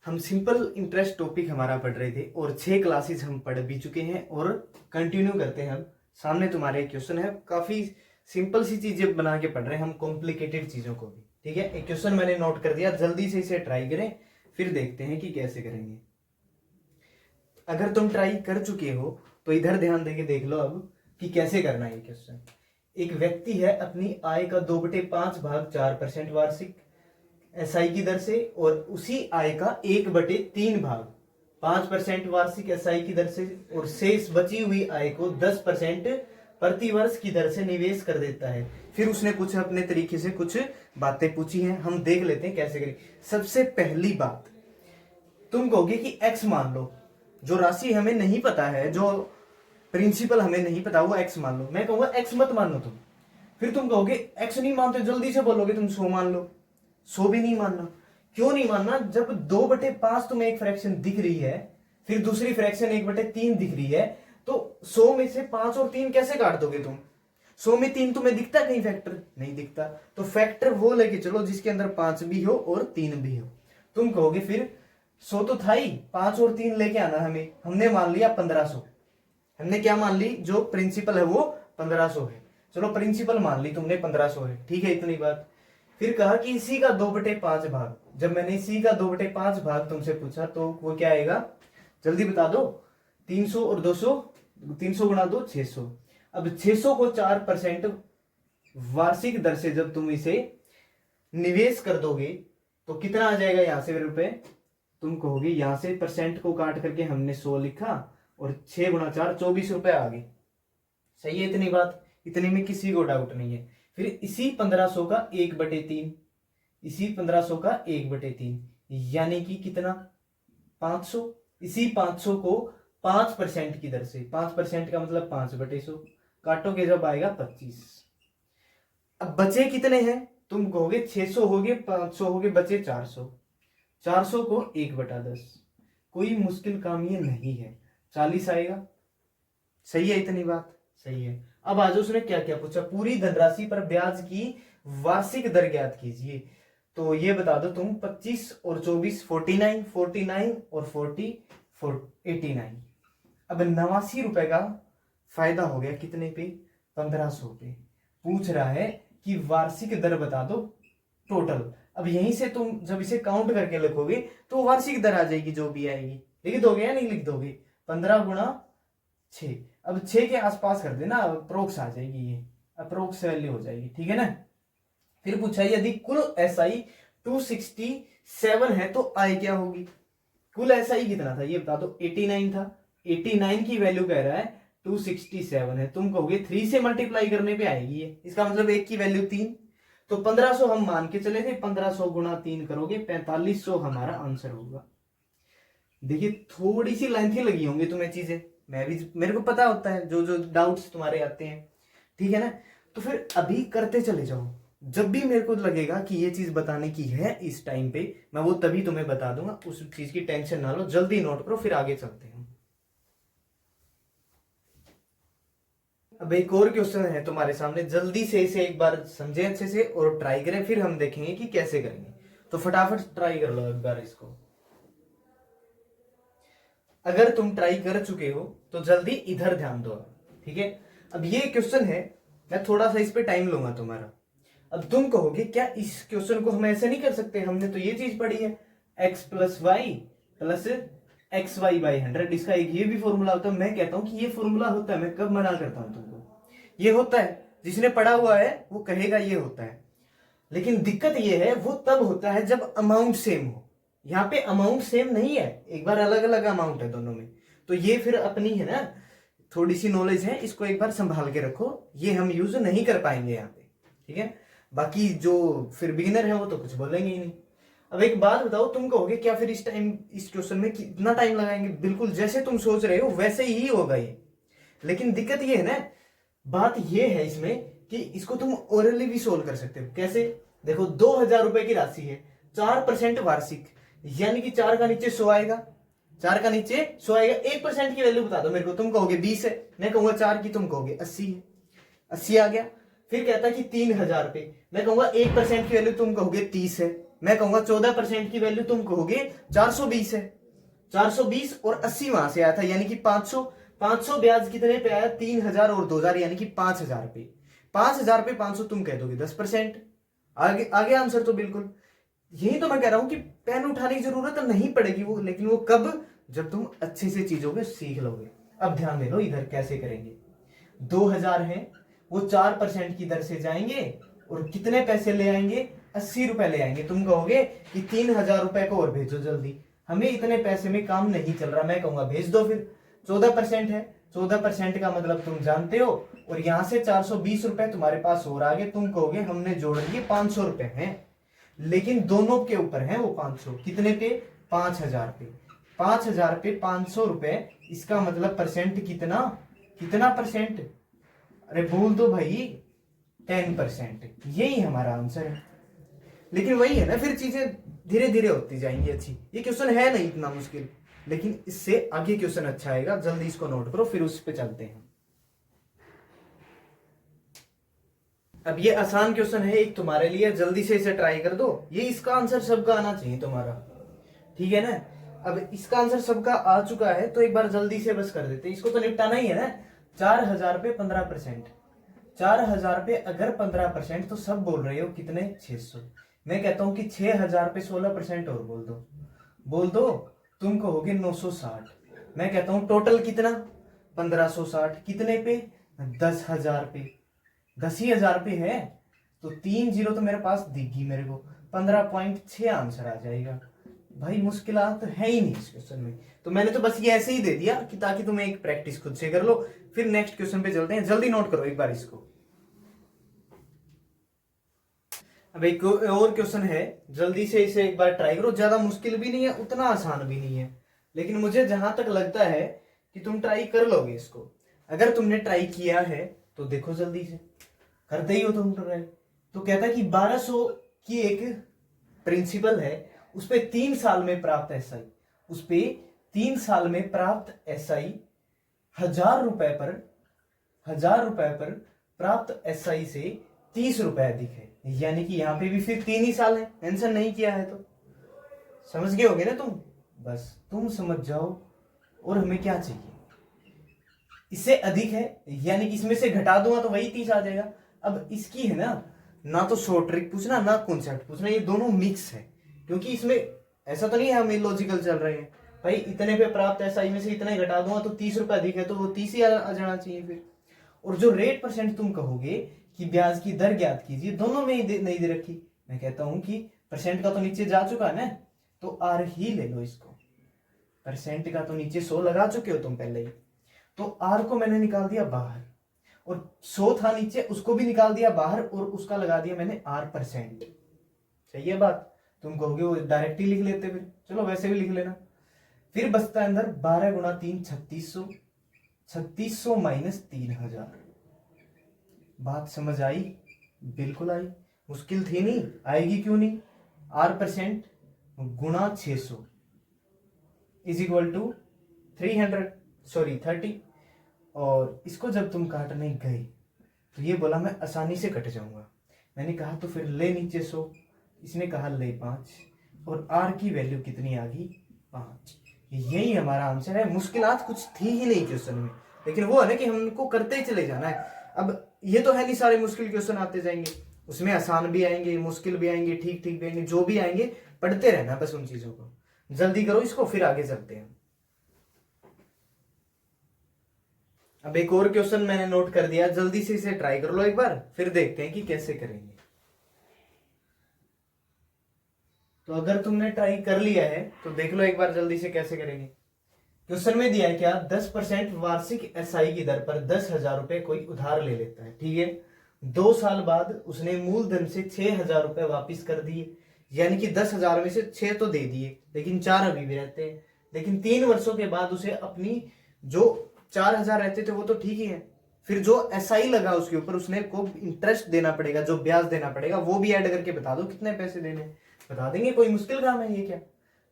हम simple interest topic हमारा पढ़ रहे थे और 6 क्लासेस हम पढ़ भी चुके हैं और कंटिन्यू करते हैं। हम सामने तुम्हारे एक क्वेश्चन है, काफी सिंपल सी चीजें बना के पढ़ रहे हैं हम, कॉम्प्लिकेटेड चीजों को भी। ठीक है, एक क्वेश्चन मैंने नोट कर दिया, जल्दी से इसे ट्राई करें फिर देखते हैं कि कैसे करेंगे। अगर तुम ट्राई कर चुके हो तो इधर ध्यान देके देख लो अब कि कैसे करना है ये क्वेश्चन। एक व्यक्ति है, अपनी आय का 2/5 भाग 4% वार्षिक एसआई की दर से और उसी आय का 1/3 भाग 5% वार्षिक एसआई की दर से और शेष बची हुई आय को 10% प्रति वर्ष की दर से निवेश कर देता है। फिर उसने कुछ अपने तरीके से कुछ बातें पूछी हैं, हम देख लेते हैं कैसे करें। सबसे पहली बात, तुम कहोगे कि एक्स मान लो, जो राशि हमें नहीं पता है, जो प्रिंसिपल हमें नहीं पता, वो एक्स मान लो। मैं कहूंगा एक्स मत मानो तुम। फिर तुम कहोगे एक्स नहीं मानते, जल्दी से बोलोगे तुम 100 मान लो। 100 भी नहीं मानना। क्यों नहीं मानना? जब 2/5 तुम्हें एक फ्रैक्शन दिख रही है, फिर दूसरी फ्रैक्शन 1/3 दिख रही है, तो 100 में से 5 और 3 कैसे काट दोगे तुम? 100 में 3 तुम्हें दिखता है कहीं फैक्टर? नहीं दिखता। तो फैक्टर वो लेके चलो जिसके अंदर 5 भी हो और 3 भी हो। तुम कहोगे फिर 100 तो था ही, 5 और 3 लेके आना हमें। हमने मान लिया 1500। हमने क्या मान ली? जो प्रिंसिपल है वो 1500 है। चलो प्रिंसिपल मान ली तुमने 1500 है, ठीक है, इतनी बात। फिर कहा कि इसी का 2/5 भाग। जब मैंने इसी का 2/5 भाग तुमसे पूछा तो वो क्या आएगा? जल्दी बता दो। 300 और 200, 300 गुणा 2 600। अब 600 को 4% वार्षिक दर से जब तुम इसे निवेश कर दोगे तो कितना आ जाएगा यहां से रुपए? तुम कहोगे यहां से परसेंट को काट करके हमने 100 लिखा और 6 गुणा 4 24 रुपए आ गए। सही है इतनी बात? इतने में किसी को डाउट नहीं है। फिर इसी 1500 का 1/3, इसी 1500 का 1/3 यानी कि कितना? 500। इसी 500 को 5% की दर से, 5% का मतलब 5/100 काटोगे जब आएगा 25। अब बचे कितने हैं? तुम कहोगे 600 हो गए, 500 हो गए, बचे 400। 400 को 1/10। कोई मुश्किल काम ये नहीं है, 40 आएगा। सही है इतनी बात? सही है। अब आज उसने क्या क्या पूछा? पूरी धनराशि पर ब्याज की वार्षिक दर ज्ञात कीजिए। तो ये बता दो तुम, 25 और 24 49, 49 और 40 89। अब 89 रुपए का फायदा हो गया कितने पे? 1500 पे। पूछ रहा है कि वार्षिक दर बता दो टोटल। अब यहीं से तुम जब इसे काउंट करके लिखोगे तो वार्षिक दर आ जाएगी जो भी आएगी। लिख दोगे या नहीं लिख दोगे? 15 गुणा 6। अब 6 के आसपास कर देना, अप्रोक्स आ जाएगी, ये अप्रोक्स वैल्यू हो जाएगी, ठीक है ना। फिर पूछा यदि कुल एसआई 267 है तो आय क्या होगी? कुल एसआई कितना था ये बता दो। 89 था। 89 की वैल्यू कह रहा है 267 है। तुम कहोगे 3 से मल्टीप्लाई करने पे आएगी ये, इसका मतलब 1 की वैल्यू 3। तो 1500 हम मान के चले थे, 1500 गुणा 3 करोगे 4500 हमारा आंसर होगा। देखिए थोड़ी सी लेंथी लगी होंगी तुम्हें चीजें, मैं भी, मेरे को पता होता है जो जो डाउट्स तुम्हारे आते हैं, ठीक है ना। तो फिर अभी करते चले जाओ। जब भी मेरे को लगेगा कि ये चीज बताने की है इस टाइम पे, मैं वो तभी तुम्हें बता दूंगा, उस चीज की टेंशन ना लो, जल्दी नोट करो फिर आगे चलते हैं। अब एक और क्वेश्चन है तुम्हारे सामने, जल्दी से इसे एक बार समझें अच्छे से और ट्राई करें, फिर हम देखेंगे कि कैसे करेंगे। तो फटाफट ट्राई कर लो एक बार इसको। अगर तुम ट्राई कर चुके हो तो जल्दी इधर ध्यान दो, ठीक है। अब ये क्वेश्चन है, मैं थोड़ा सा इस पे टाइम लूंगा तुम्हारा। अब तुम कहोगे क्या इस क्वेश्चन को हम ऐसे नहीं कर सकते? हमने तो ये चीज पढ़ी है, x + y + xy/100। इसका एक ये भी फॉर्मूला होता है। मैं कहता हूं कि ये फॉर्मूला होता है, मैं कब मना करता हूं तुमको, ये होता है। जिसने पढ़ा हुआ है वो कहेगा ये होता है। लेकिन दिक्कत ये है, वो तब होता है जब अमाउंट सेम हो। यहाँ पे अमाउंट सेम नहीं है, एक बार अलग अलग अमाउंट है दोनों में। तो ये फिर अपनी है ना, थोड़ी सी नॉलेज है, इसको एक बार संभाल के रखो, ये हम यूज नहीं कर पाएंगे यहाँ पे, ठीक है। बाकी जो फिर बिगिनर है वो तो कुछ बोलेंगे ही नहीं। अब एक बात बताओ, तुम कहोगे क्या फिर इस टाइम इस क्वेश्चन में कितना टाइम लगाएंगे? बिल्कुल जैसे तुम सोच रहे हो वैसे ही होगा ये। लेकिन दिक्कत ये है ना, बात ये है इसमें कि इसको तुम ओरली भी सोल्व कर सकते हो। कैसे? देखो 2000 रुपए की राशि है, 4% वार्षिक, यानी कि 4 का नीचे 100 आएगा। 4 का नीचे 100 आएगा। 1% की वैल्यू बता दो मेरे को। तुम कहोगे 20 है, मैं कहूंगा 4 की, तुम कहोगे 80 है। 80 आ गया। फिर कहता है कि 3000 रुपए, मैं कहूंगा 1% की वैल्यू, तुम कहोगे 30 है, मैं कहूंगा 14% की वैल्यू तुम कहोगे 420 है। 420 और 80 वहां से आया था, यानी कि 500। 500 ब्याज कितने पे आया? 3000 और 2000, यानी कि 5000 पे। 5000 पे 500 तुम कह दोगे 10%। आगे आगे आंसर तो बिल्कुल यही तो मैं कह रहा हूं कि पेन उठाने की जरूरत नहीं पड़ेगी वो, लेकिन वो कब? जब तुम अच्छे से चीजों को सीख लोगे। अब ध्यान दे लो इधर कैसे करेंगे। 2000 है, वो 4% की दर से जाएंगे और कितने पैसे ले आएंगे? 80 रुपए ले आएंगे। तुम कहोगे कि 3000 रुपए को और भेजो जल्दी, हमें इतने पैसे में काम नहीं चल रहा। मैं कहूंगा भेज दो फिर। 14% है, 14% का मतलब तुम जानते हो, और यहां से 420 रुपए तुम्हारे पास और आगे। तुम कहोगे हमने जोड़ दिए 500 रुपए हैं, लेकिन दोनों के ऊपर है वो 500। कितने पे? 5000 पे। 5000 पे 500 रुपए, इसका मतलब परसेंट कितना? कितना परसेंट? अरे बोल दो भाई, 10%। यही हमारा आंसर है। लेकिन वही है ना, फिर चीजें धीरे धीरे होती जाएंगी अच्छी। ये क्वेश्चन है नहीं इतना मुश्किल, लेकिन इससे आगे क्वेश्चन अच्छा आएगा। जल्दी इसको नोट करो, फिर उस पे चलते हैं। अब ये आसान क्वेश्चन है एक तुम्हारे लिए, जल्दी से इसे ट्राई कर दो। ये इसका आंसर सबका आना चाहिए तुम्हारा, ठीक है ना। अब इसका आंसर सबका आ चुका है, तो एक बार जल्दी से बस कर देते हैं, इसको तो निपटाना ही है ना। 4000 पे 15%। 4000 पे अगर 15%, तो सब बोल रहे हो कितने? 600। मैं कहता हूं कि 6000 पे 16% और बोल दो। बोल दो, तुम कहोगे 960। मैं कहता हूं टोटल कितना? 1560। कितने पे? 10,000 पे। 10,000 पे है, तो 3 जीरो तो मेरे पास दिखी मेरे को। 15.6 आंसर आ जाएगा। भाई मुश्किलात तो है ही नहीं इस क्वेश्चन में, तो मैंने तो बस ये ऐसे ही दे दिया कि ताकि तुम एक प्रैक्टिस खुद से कर लो। फिर नेक्स्ट क्वेश्चन पे चलते हैं। जल्दी नोट करो एक बार इसको। अब एक और क्वेश्चन है, जल्दी से इसे एक बार ट्राई करो। ज्यादा मुश्किल भी नहीं है, उतना आसान भी नहीं है, लेकिन मुझे जहां तक लगता है कि तुम ट्राई कर लोगे इसको। अगर तुमने ट्राई किया है तो देखो जल्दी से, करते ही हो तुम ट्राई। तो कहता है कि 1200 की एक प्रिंसिपल है, उस पे 3 साल में प्राप्त एसआई, उस पे 3 साल में प्राप्त एसआई 1000 रुपए पर प्राप्त एसआई से 30 रुपए अधिक है। यानी कि यहां पे भी फिर 3 ही साल है, मेंशन नहीं किया है। तो समझ गए होगे ना तुम, बस तुम समझ जाओ। और हमें क्या चाहिए? इससे अधिक है, यानी कि इसमें से घटा दूंगा तो वही 30 आ जाएगा। अब इसकी है ना तो शॉर्ट ट्रिक पूछना ना कॉन्सेप्ट पूछना, ये दोनों मिक्स है। क्योंकि इसमें ऐसा तो नहीं है हम इलॉजिकल चल रहे हैं। भाई इतने पे प्राप्त एसआई में से इतने घटा दूंगा तो 30 रुपए अधिक है, तो वो 30 ही आ जाना चाहिए फिर। और जो रेट परसेंट तुम कहोगे कि ब्याज की दर ज्ञात कीजिए, दोनों में ही नहीं दे रखी। मैं कहता हूं कि परसेंट का तो नीचे जा चुका है ना, तो आर ही ले लो इसको। परसेंट का तो नीचे 100 लगा चुके हो तुम पहले ही, तो आर को मैंने निकाल दिया बाहर, और 100 था नीचे, उसको भी निकाल दिया बाहर, और उसका लगा दिया मैंने आर परसेंट। सही है बात? तुम कहोगे वो डायरेक्ट ही लिख लेते, फिर चलो वैसे भी लिख लेना। फिर बचता है अंदर 12 गुणा 3 3600। 3600 माइनस 3000। बात समझ आई? बिल्कुल आई। मुश्किल थी नहीं, आएगी क्यों नहीं। आर परसेंट गुणा 600 इज इक्वल टू 30। और इसको जब तुम काटने गए तो ये बोला मैं आसानी से कट जाऊंगा। मैंने कहा तो फिर ले नीचे 100, इसने कहा ले 5, और आर की वैल्यू कितनी आ गई? 5। यही हमारा आंसर है। मुश्किलात कुछ थी ही नहीं क्वेश्चन में, लेकिन वो है ना कि हमको करते ही चले जाना है। अब ये तो है नहीं सारे मुश्किल क्वेश्चन आते जाएंगे, उसमें आसान भी आएंगे, मुश्किल भी आएंगे, ठीक ठीक भी आएंगे, जो भी आएंगे पढ़ते रहना बस उन चीजों को। जल्दी करो इसको, फिर आगे चलते हैं। अब एक और क्वेश्चन मैंने नोट कर दिया, जल्दी से इसे ट्राई कर लो एक बार, फिर देखते हैं कि कैसे करेंगे। तो अगर तुमने ट्राई कर लिया है तो देख लो एक बार जल्दी से कैसे करेंगे। क्वेश्चन में दिया है क्या? 10% वार्षिक एसआई की दर पर 10,000 रुपए कोई उधार ले लेता है, ठीक है। 2 साल बाद उसने मूलधन से 6,000 रुपए वापिस कर दिए, यानी कि 10,000 में से 6 तो दे दिए, लेकिन 4 अभी भी रहते हैं। लेकिन 3 वर्षों के बाद उसे अपनी जो 4,000 रहते थे वो तो ठीक ही है, फिर जो एसआई लगा उसके ऊपर उसने को इंटरेस्ट देना पड़ेगा, जो ब्याज देना पड़ेगा वो भी ऐड करके बता दो कितने पैसे देने। बता देंगे, कोई मुश्किल काम है ये क्या।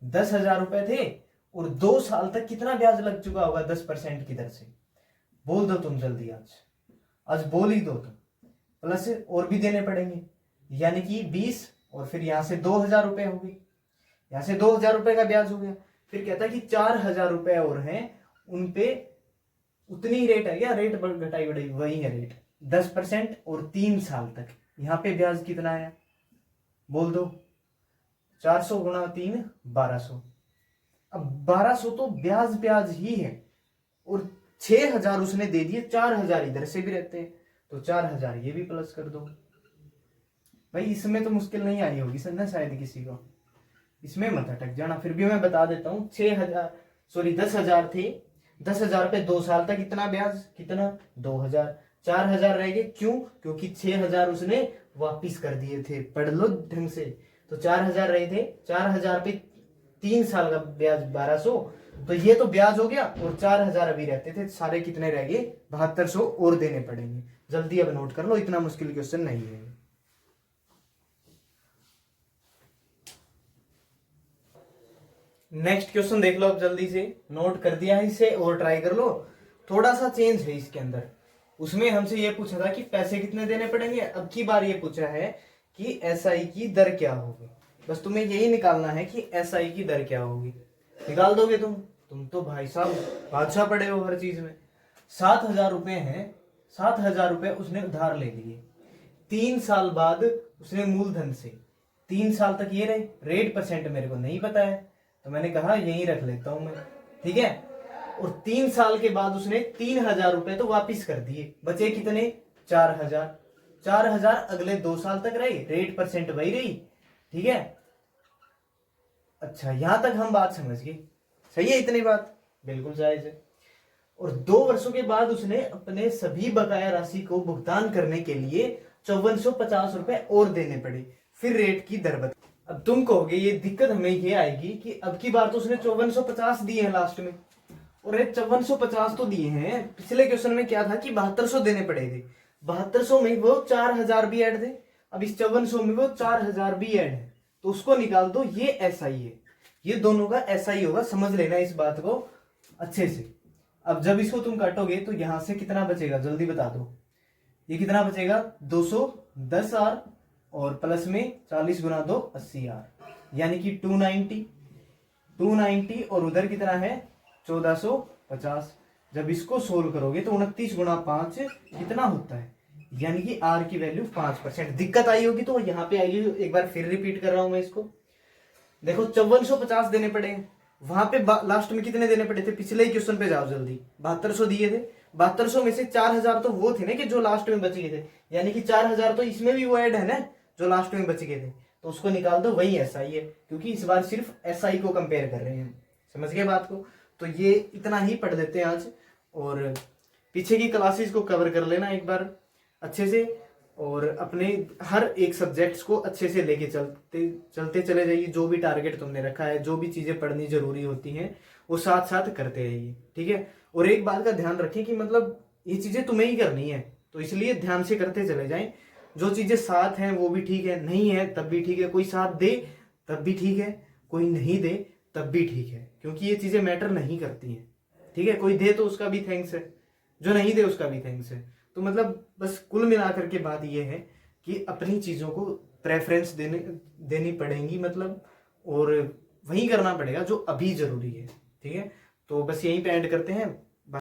10,000 रुपए थे और 2 साल तक कितना ब्याज लग चुका होगा 10% की दर से। बोल दो तुम जल्दी, आज बोल ही दो तुम। प्लस और भी देने पड़ेंगे, यानी कि 20 और फिर यहाँ से 2,000 रुपये हो गई, यहाँ से 2,000 रुपये का ब्याज हो गया। फिर कहता है कि 4,000 रुपये और हैं, उन पे उतनी ही रेट है क्या, रेट घटाई बढ़ाई वही है रेट 10% और 3 साल तक। यहाँ पे ब्याज कितना है बोल दो, 400 गुणा 3 1200। अब 1200 तो ब्याज ब्याज ही है, और 6,000 उसने दे दिए, 4,000 इधर से भी रहते हैं, तो 4,000 ये भी प्लस कर दो। भाई इसमें तो मुश्किल नहीं आई होगी सर ना शायद किसी को, इसमें मत अटक जाना। फिर भी मैं बता देता हूँ, 10,000 थे, 10,000 पे 2 साल तक इतना ब्याज, कितना 2,000, 4,000 रह गए। क्यों? क्योंकि 6,000 उसने वापिस कर दिए थे, पढ़ लो ढंग से। तो 4,000 रहे थे, 4,000 पे 3 साल का ब्याज 1200, तो ये तो ब्याज हो गया, और 4,000 अभी रहते थे, सारे कितने रह गए 7200 और देने पड़ेंगे। जल्दी अब नोट कर लो, इतना मुश्किल क्वेश्चन नहीं है। नेक्स्ट क्वेश्चन देख लो अब जल्दी से, नोट कर दिया है इसे और ट्राई कर लो। थोड़ा सा चेंज है इसके अंदर, उसमें हमसे ये पूछा था कि पैसे कितने देने पड़ेंगे, अब की बार ये पूछा है कि एसआई की दर क्या होगी। बस तुम्हें यही निकालना है कि एसआई की दर क्या होगी, निकाल दोगे तुम तो भाई साहब बादशाह पड़े हो हर चीज में। 7,000 रुपए हैं, 7,000 रुपए उसने उधार ले लिए, 3 साल बाद उसने मूलधन से, 3 साल तक ये रहे, रेट परसेंट मेरे को नहीं पता है तो मैंने कहा यही रख लेता हूं मैं, ठीक है। और 3 साल के बाद उसने 3,000 रुपए तो वापिस कर दिए, बचे कितने 4,000, 4,000 अगले 2 साल तक रही, रेट परसेंट वही रही, ठीक है। अच्छा यहां तक हम बात समझ गए, सही है इतनी बात, बिल्कुल जायज है। और 2 वर्षों के बाद उसने अपने सभी बकाया राशि को भुगतान करने के लिए 5450 रुपए और देने पड़े, फिर रेट की दर बता। अब तुम कहोगे ये दिक्कत हमें ये आएगी कि अब की बार तो उसने 5450 दिए हैं लास्ट में, और ये 5450 तो दिए हैं, पिछले क्वेश्चन में क्या था कि 7200 देने पड़े थे, 7200 में वो 4,000 भी ऐड थे, अब इस 5400 में वो 4,000 भी ऐड है, तो उसको निकाल दो, ये एसआई है, ये दोनों का एसआई होगा, समझ लेना इस बात को अच्छे से। अब जब इसको तुम काटोगे तो यहां से कितना बचेगा जल्दी बता दो, ये कितना बचेगा 210R, और प्लस में 40 गुना 2 80R, यानी कि 290 और उधर कितना है 1450। जब इसको सोल्व करोगे तो 29 गुना 5 कितना होता है, यानी कि R की वैल्यू 5%। दिक्कत आई होगी तो यहाँ पे आएगी, एक बार फिर रिपीट कर रहा हूं मैं इसको। देखो 5450 देने पड़े, वहां पे लास्ट में कितने देने पड़े थे, पिछले ही क्वेश्चन पे जाओ जल्दी, 7200 दिए थे, 7200 में से 4,000 तो वो थे ना कि जो लास्ट में बच गए थे, यानी कि 4,000 तो इसमें भी वो ऐड है ना जो लास्ट में बच गए थे, तो उसको निकाल दो, वही एसआई है, क्योंकि इस बार सिर्फ एसआई को कंपेयर कर रहे हैं, समझ गए बात को। तो ये इतना ही पढ़ लेते हैं आज, और पीछे की क्लासेस को कवर कर लेना एक बार अच्छे से, और अपने हर एक सब्जेक्ट्स को अच्छे से लेके चलते चले जाइए। जो भी टारगेट तुमने रखा है, जो भी चीजें पढ़नी जरूरी होती हैं वो साथ साथ करते रहिए, ठीक है। और एक बात का ध्यान रखें कि मतलब ये चीजें तुम्हें ही करनी है, तो इसलिए ध्यान से करते चले जाएं। जो चीजें साथ हैं वो भी ठीक है, नहीं है तब भी ठीक है, कोई साथ दे तब भी ठीक है, कोई नहीं दे तब भी ठीक है, क्योंकि ये चीजें मैटर नहीं करती हैं, ठीक है। कोई दे तो उसका भी थैंक्स है, जो नहीं दे उसका भी थैंक्स है। तो मतलब बस कुल मिलाकर के बात ये है कि अपनी चीजों को प्रेफरेंस देनी पड़ेगी, मतलब, और वही करना पड़ेगा जो अभी जरूरी है, ठीक है। तो बस यहीं पे एंड करते हैं।